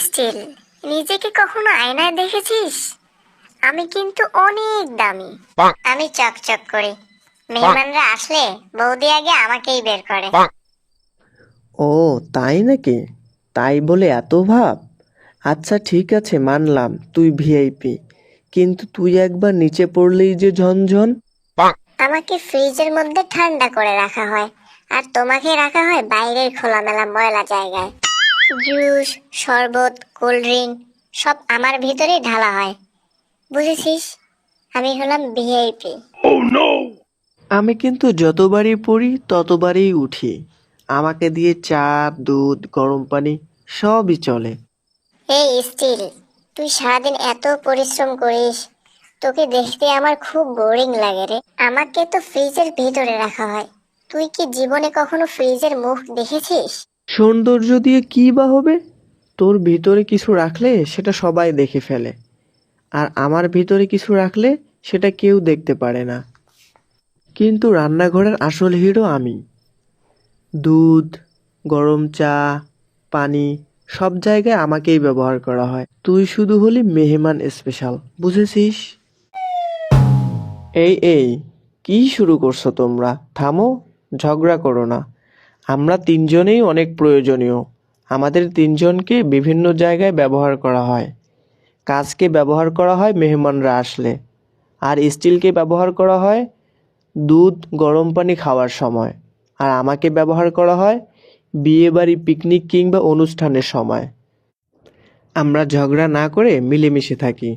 Still, নিজেকে কখনো আয়নায় দেখেছিস? আমি কিন্তু অনেক দামি। আমি চকচক করি। মেহমানরা আসলে বৌদি আগে আমাকেই বের করে। ও তাই নাকি? তাই বলে এত ভাব? আচ্ছা ঠিক আছে, মানলাম তুই ভিআইপি, কিন্তু তুই একবার নিচে পড়লেই যে ঝনঝন। আমাকে ফ্রিজের মধ্যে ঠান্ডা করে রাখা হয়, আর তোমাকে রাখা হয় বাইরের খোলামেলা ময়লা জায়গায়। জুস, শরবত, কোল্ড ড্রিঙ্ক সব আমার ভিতরেই ঢালা হয়। বুঝেছিস? আমি হলাম ভিআইপি। আমি কিন্তু যতবারই পড়ি ততবারই উঠি। আমাকে দিয়ে চা, দুধ, গরম পানি সবই চলে। এই স্টিল, তুই সারাদিন এত পরিশ্রম করিস, তোকে দেখতে আমার খুব বোরিং লাগে রে। আমাকে তো ফ্রিজের ভিতরে রাখা হয়। তুই কি জীবনে কখনো ফ্রিজের মুখ দেখেছিস? সৌন্দর্য দিয়ে কি বা হবে? তোর ভিতরে কিছু রাখলে সেটা সবাই দেখে ফেলে, আর আমার ভিতরে কিছু রাখলে সেটা কেউ দেখতে পারে না। কিন্তু রান্নাঘরের আসল হিরো আমি। দুধ, গরম চা, পানি সব জায়গায় আমাকেই ব্যবহার করা হয়। তুই শুধু হলি মেহমান স্পেশাল, বুঝেছিস? এই কি শুরু করছো তোমরা? থামো, ঝগড়া করো না। আমরা তিনজনেই অনেক প্রয়োজনীয়। আমাদের তিনজনকে বিভিন্ন জায়গায় ব্যবহার করা হয়। কাজকে ব্যবহার করা হয় মেহমানরা আসলে, আর স্টিলকে ব্যবহার করা হয় দুধ, গরম পানি খাওয়ার সময়, আর আমাকে ব্যবহার করা হয় বিয়েবাড়ি, পিকনিক কিংবা অনুষ্ঠানের সময়। আমরা ঝগড়া না করে মিলেমিশে থাকি।